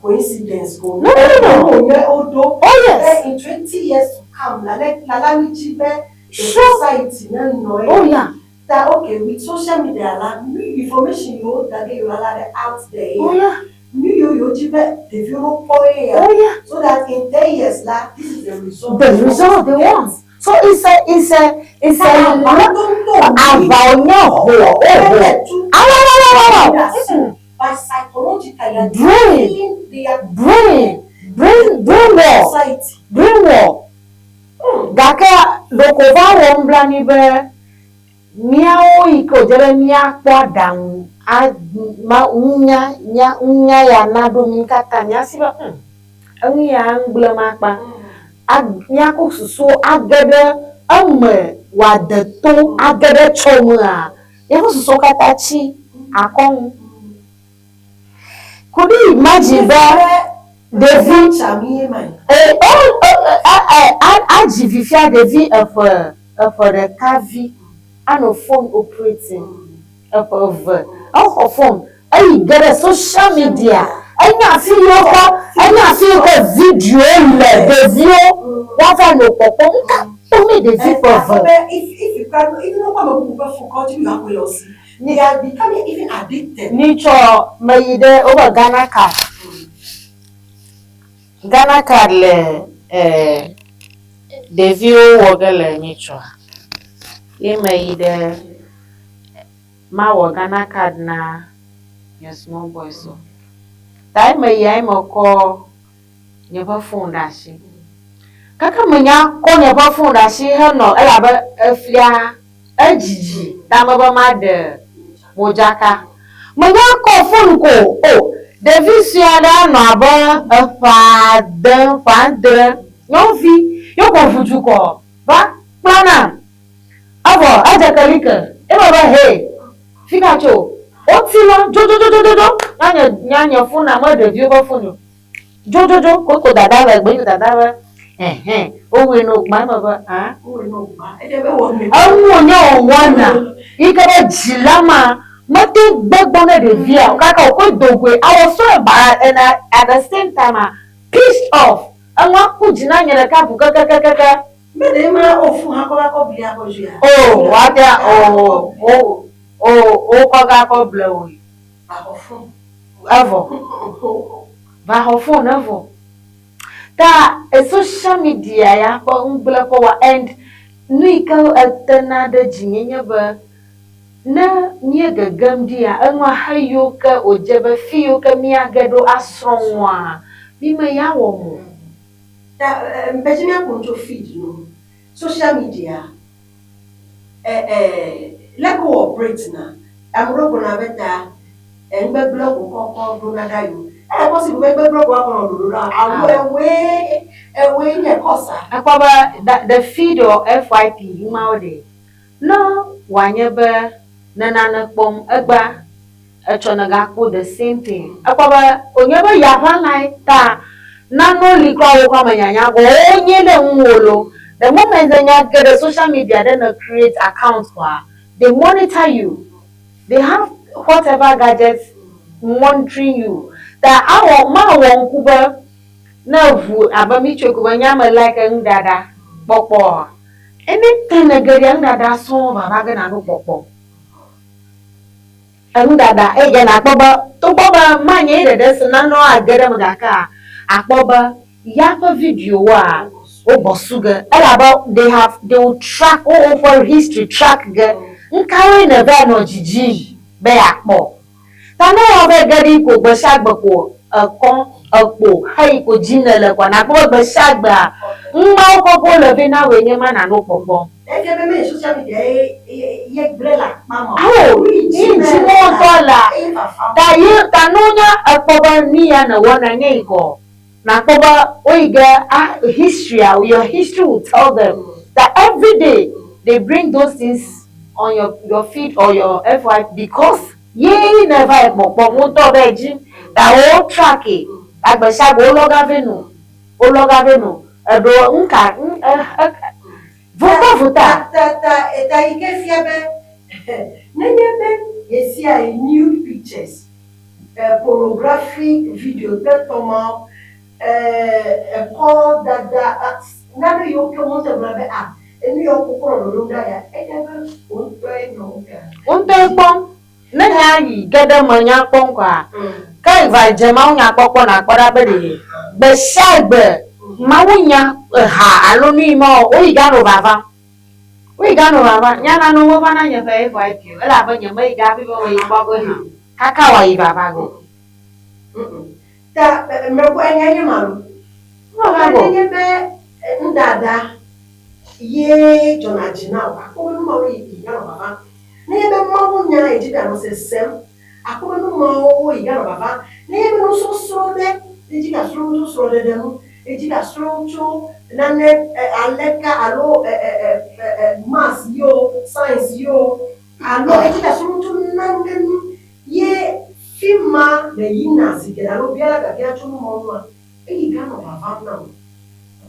coincidence ko. No. Odo. Oh yes. In 20 years to come, la wichi be society no. Oh yeah. That okay with social media la new information you that you are out there. Oh yeah. New you develop Oh yeah. so that in 10 years la this is the result. The result they want. So it's a by psychological brain war. Gake lokova wombla ni be miawo yi ke wòdze be míakpɔ aɖaŋu nya ya na ɖo mi katã míasi be enu ya ŋgble makpa míakɔ susu age ɖe eme wòade to age ɖe tsɔmea míaƒe susuwo katã tsi akɔnu. Could you imagine be ɖevi adzi fifia ɖevi eƒe ɖeka vi anɔ phone operating eve exɔ phone eyi ge ɖe social media enya fi yiwo ke video le ɖeviwo woava nɔ kpɔkpɔm nkatome ɖevi ƒe eve. They are becoming even addicted. Nitsɔ meyi ɖe wobe Ghana card le ɖeviwo wɔ ge le nitsɔa. Ye meyi ɖe mawɔ Ghana card na nye small boys o. Ta meyi mekɔ nye ƒe phone ɖe asi. Kaka menya konya ba phone da shi hano ela ba afia ajiji da ma ma de mojaka. Menya ko phone ko oh David Siada no aba father no fi yo ko fuju ko ba plana abo aja kalika e baba he fika cho otilo jo nyanya phone na ma David ba phone jo ko dada ba gbe dada ba o we no gba baba ah o we no gba e de be wo mi awu nya o wana ikaba jilama Mati bagbona de via kaka ko dogwe I was so embarrassed and at the same time pissed off anwa ku jina nyere ka bu kaka me de ma ofu ha ko bia ko jua oh wada ko ga ko blow ba ofu evo ba ofu nevo ta social media ya ko umbla ko wa and nuika atana de jinyenye ba na nye gagam dia anwa hayo ka ojeba fiyo ka miagado asronwa bima yawo mo ta mbejina kunjo feed no social media lego operate na amro bona beta engbe blog ko do na dayo possible engbe blog wa ko do na awo ewe nye kosa akwaba the feed or FYP maode no wanyebe Nana pom agba echona gakpo the same thing akwaba onyeba yaba like ta nano likwa kwa manyanya go onye le nwolo the moment they get the social media then they create accounts kwa they monitor you they have whatever gadgets monitoring you that our ma won kuba na vu abami chekuba nyama like ndada popo anything na gari ndada so baba ga na no popo dada ege na akpoba to boba manye dede sina no agere mgaka akpoba yapa video wa obosuga elaba they will track all for history track ge nkawe na be no jiji be akpo tano obe gari ko gbe sagba ko kon opo hai ko jinele kwa na ko gbe sagba nma ko le be na we nyema na no popo ebe me social media ye brela mama oh $1 da ye tanunya akpoba ni ya na wana nyiko na akpoba oiga history your history will tell them that every day they bring those things on your feed or your FYP because ye never ekpopo moto beji that all track it agbesagbo ologa venu edo nka Vota. Ta ike fiabe. Nenyebe yesia nude pictures. Pornographic video tetoma call dada nana yo ke mo se blabe eni yo kokoro lo da ya ebe onto pon na nyayi gede manya pon kwa kai va jema nya popo na kwara bere be shagbe mawunya ha aloni mo oigano baba nyana no mo bana nya fe FYP ala ba nya mai ga bi bo yi ba go ha kaka wa yi baba go ta me ko enya maru baba go enya be ndada ye jona jina wa ko mo yi ga baba ne be mo nya e jida no sesem akoma no mo yi ga baba ne be no so so de jida so de no ejika stroncho nane aleka alo mass yo science yo alo ejika stroncho nane ye fima de yina sike alo biala ga bia chuno mo ejika no baba na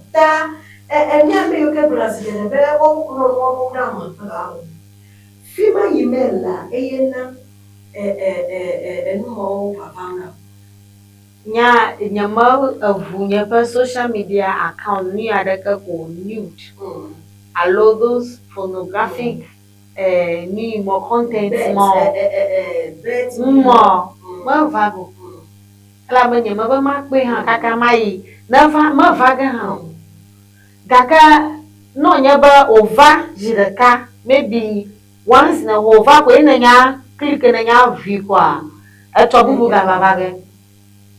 ta emi ame yo ke brazil ne be wo kuno no na ma fima yimela eyena no baba na nyama avunya pa social media account ni adaka ko nude allow those pornographic ni more content more vago ala manya ma ba ma pe han kaka mai na ma vaga han kaka no nya ba over jiraka maybe once na over ko ina nya click na nya view kwa e to bubu ga vaga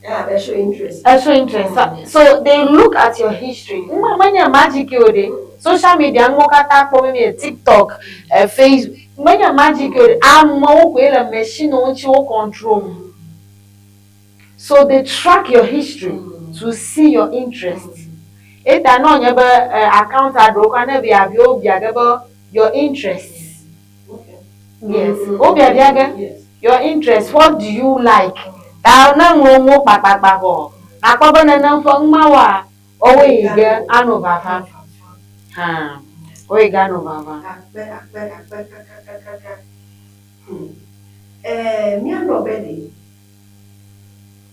Yeah, they show interest. Show interest. So they look at your history. Manya magic yode. Social media ngokata kwa mimi TikTok, Facebook. Manya magic yode. Amo kwela machine onchi o control. So they track your history to see your interests. If they know your account adroka na be abio biagaba your interests. Okay. Yes. Obiabiaga. Yes. Your interests. What do you like? Ta na ngomo papapa ho. Akwa na na fo mawa. Owe ige anu baba. Ha. Owe ige anu baba. Mi ando bedi.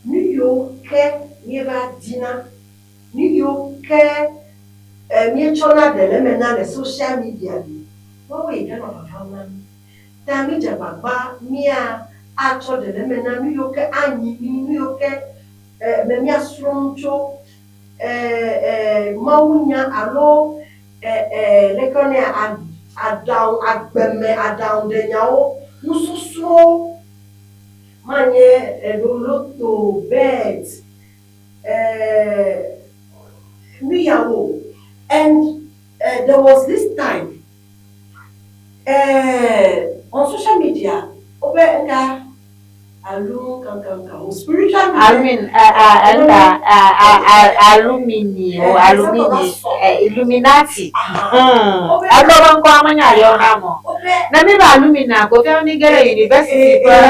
New York nieva dina. New York mi chona de le mena le social media bi. Owe ige no baba na. Ta mi jababa mia acho de le mena New York anyi New York me mia sroncho maunya alo lekone adown agbeme adown de nyawo mususu manye loloto bed miyawo and there was this time on social media obe nga alu kankanka spiritual alumini or alumini illuminati adoban ko amanya yo ramo na mi ba alumina ko fe ni gere university pa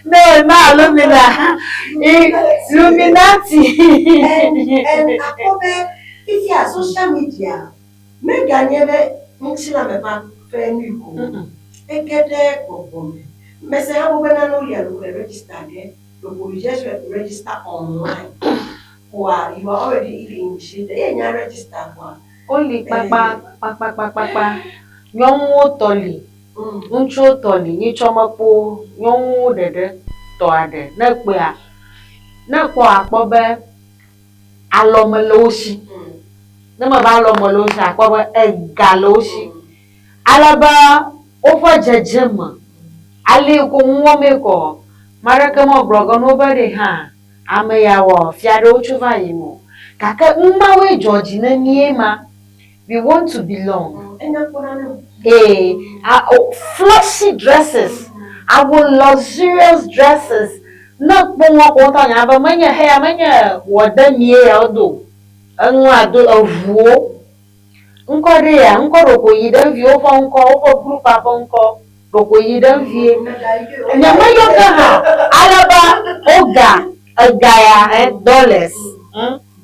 no ma alumina illuminati and akobe if ya social media me ganyere nchila me pa fe ni ko ekede kokome Mese hapo bena no ya lo register there. You just register online. Wa you are already initiated. You register kwa. Only papa. Nyonwo toli. Ncho toli ni chomapo nyonwo dede to ade. Na pe a. Na ko apobe alomeloshi. Na ma ba alomeloshi apobe egaloshi. Alaba ofo jejema. Ali ko nwome ko maraka mo blogo no bari ha amayawo fiade ochuva yimo kaka mmawe George na niema we want to belong flashy dresses our luxurious dresses na ponwa ko ta nya ba manya he amanya woda nie ya odo anu ado avuo nkode ya nkoro ko yidan vi ofo group abonko Boko yidan vie. Nyama yoga ha. Alaba ogaya dollars.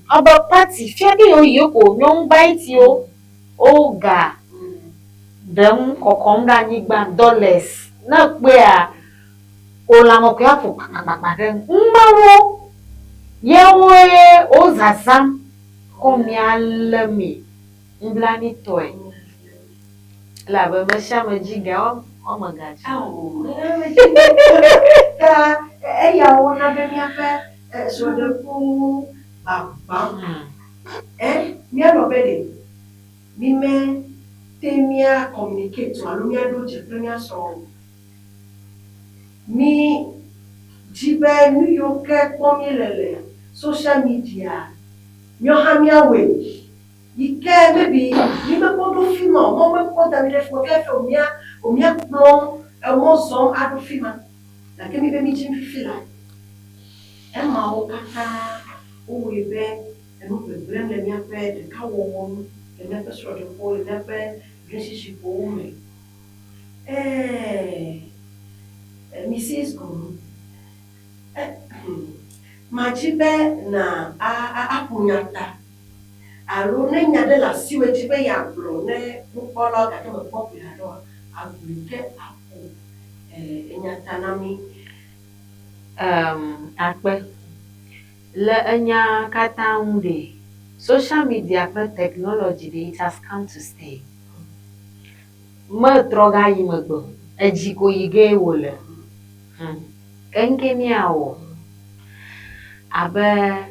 Aba party fiade yo yoko nyong bite yo oga. Dem kokomda nyigba dollars. Na pe a olamo ke afu papa den. Mmawo yewe ozasam komialemi. Mblani toy. La ba mashama jiga Oh my gosh. Ya ona be mi afa so de ku baba. Mi alo be de. Mi me temia communicate to alo mi ado je premier so. Mi jibe New York ko mi lele social media. Mi o ha mi awe. Ike maybe you me podo fima, mo me poda mi le fo ke fe o mia plon e mo zon ado fima. La ke mi be mi jim fila. E ma o kaka o we be e no be blem le mi ape de ka wo wo e na pe so de ko e na pe relationship o me. Mrs. Guru. Ma jibe na apunyata. Alo ne nya de la siwe jibe ya bro ne polo ka to popular do abuke apo enya tanami akpe le enya kata unde social media pe technology de it has come to stay ma troga yimegbo ejiko yige wole kenke miawo abe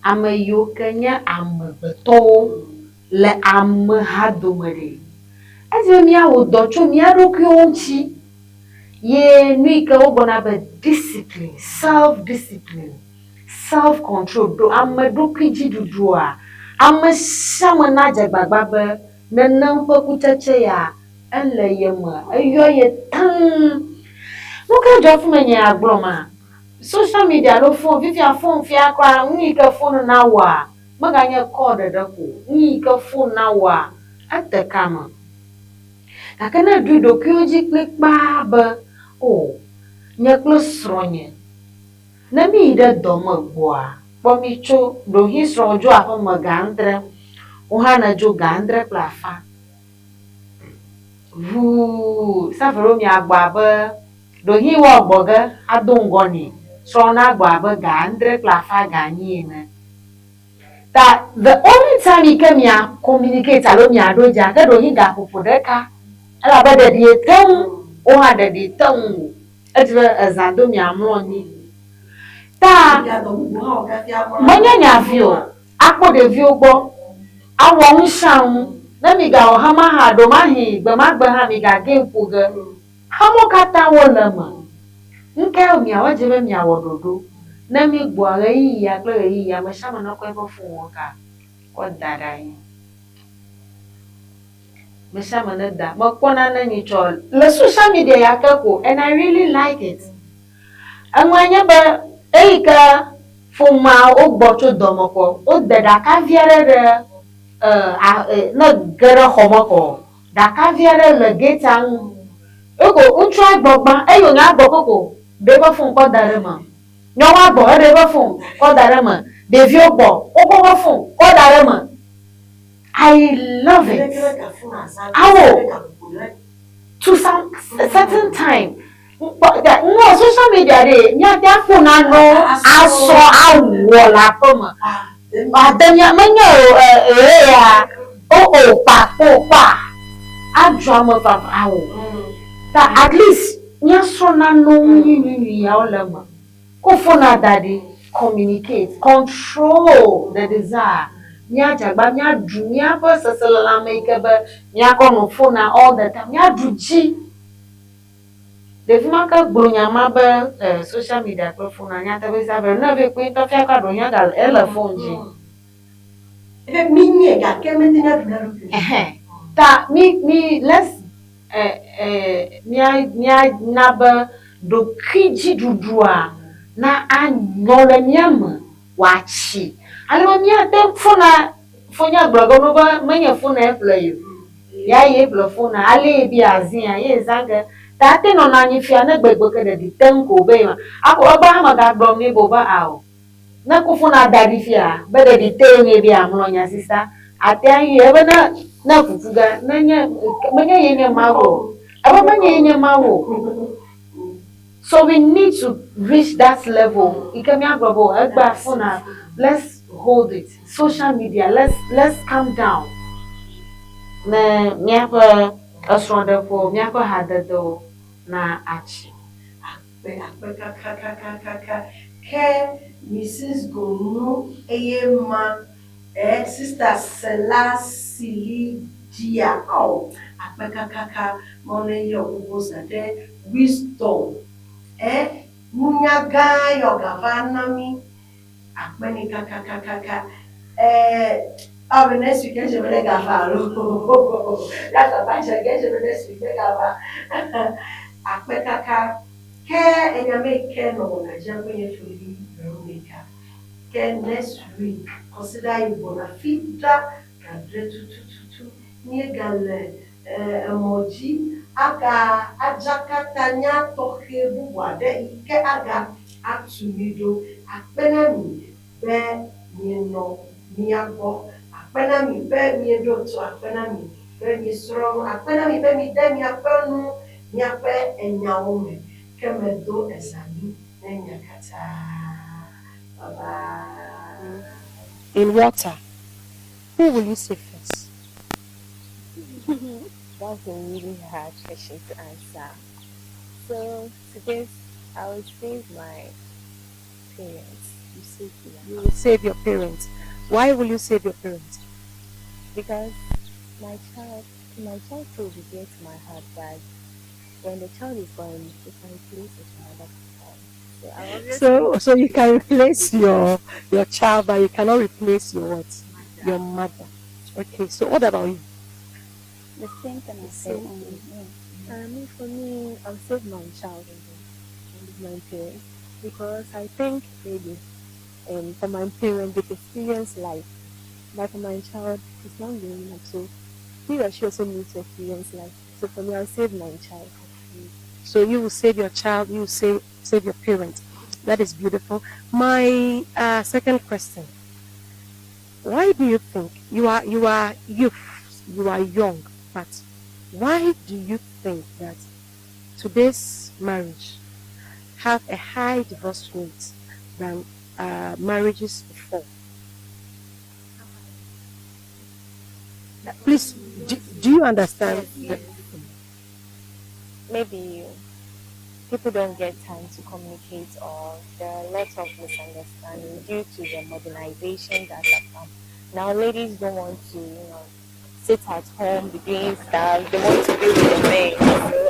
ame yiwo ke nye amegbetɔwo le ameha dome ɖe. Edi be míawɔ dɔ tso mía ɖokuiwo ŋuti. Ye ni ka ubona be discipline, self-discipline, self-control. Do amma do kiji dudua. Amma sama na jagbagba be nanam pa kutache ya enle yema. Ayo ye tan. Muka jofu menye agloma. Social media lo phone vivia phone fia kwa ni ka phone na wa. Maganya call de dako. Ni ka phone na wa. Ate kama. Kakana du do kyoji klik ba ba. Oh, nyaklo sronye. Na mi ide doma gboa. Po mi cho do hi sronjo apa magandre. Uhana jo gandre plafa. Vu, sa vero mi agba ba. Do hi wa boga adongoni. Srona agba ba gandre plafa ganyene. That the only time he came here communicate alo mi adoja ke do hi ga popodeka. Ala ba de die tem o ha de die tem. Etre azando mi amloni. Ta manya nya vio. Akpo de vio gbo. Awo nshan. Na mi ga o hama ha do ma hi gbe ma gbe ha mi ga ge mpuga. Hamo kata wo lama. Nke o mi awo jebe mi awododo. Na mi gbo ara yi ya kle yi ya ma shama na ko ebo fun won ka. Ko dada yi. Me shama na da. Ma kona na ni chol. Le social media ya kako and I really like it. Anwanya ba eika fuma o gboto domoko. O dada ka viare de na gara homoko. Da ka viare le getang. Ego untra gbogba eyo nga gbokoko. Beba fun ko dare ma. Nyawa gbo ebe fun ko dare ma. Devi ogbo ogo fun ko dare ma. I love it. Awo to some certain time. But that no social media dey nya dia phone no aso awo la poma. Adanya manya ya o pa adrama fa awo. That at least nya so na no ni ya olema. Ko phone daddy communicate, control the desire. Nya jagba nya du nya pa sesela make ba nya ko no phone all the time. Nya duji. Devi maka gbronya ma ba social media ko phone nya ta be sa be na be ko to fia ka do nya gal ele phone ji. Ebe minye ga kemete na du na ru. Ta mi let's na ba do kiji dudua na anyola nyama wachi. Alima mia tem fona blogo no ba manya fona e play you. Ya ye blo fona ale bi azia ye zanga ta te no na nyifia na gbegbo ke de tem ko be ma. Ako oba ma ga gbo mi bo ba awo. Na ko fona dadi fia be de te nye bi amlo nya sister. Ate an ye be na fufuga na nya manya ye nya mawo. Aba manya ye nya mawo. So we need to reach that level. Ikemi agbobo egba fona. Let's hold it. Social media, let's calm down. Na miapa asronda po miapa hadado na achi. Ke Mrs. Gonu Eyema Sister Selassie Dia au akpekakaka mone yo ubosa de wisdom munyaga yo gavanami akpeni kaka next week je vais gafalo la tabaja je vais next week gafa akpekaka ke enyame ke no na jango ye fuli Veronica ke next week consider you bona fita kadre tu nie gale emoji aga ajakatanya toke buwade ike aga atumido akpenami be mieno miago akpenami be miedo to akpenami be mi soro akpenami be mi de mi apenu mi ape enyawome kemedo esami nenyakata baba In water, who will you say first? That's a really hard question to answer. So to this, I would save my parents. You will save your parents. Why will you save your parents? Because my child, my childhood will get to my heart that when the child is born, you can replace it with another child. So I always So you can replace your child, but you cannot replace your what? Your mother. Okay. So what about you? The same thing I said. For me, I'll save my child and leave my parents because I think maybe for my parents they've experienced life, but for my child it's not growing up, so he or she also needs to experience life. So for me, I'll save my child. So you will save your child. You will save your parents. That is beautiful. My second question: why do you think you are youth, you are young, but why do you think that today's marriage have a high divorce rate than marriages before? Please, do you understand? Maybe people don't get time to communicate, or there are lots of misunderstanding due to the modernization that has come. Now ladies don't want to, sit at home, be doing stuff, they want to be with the men. So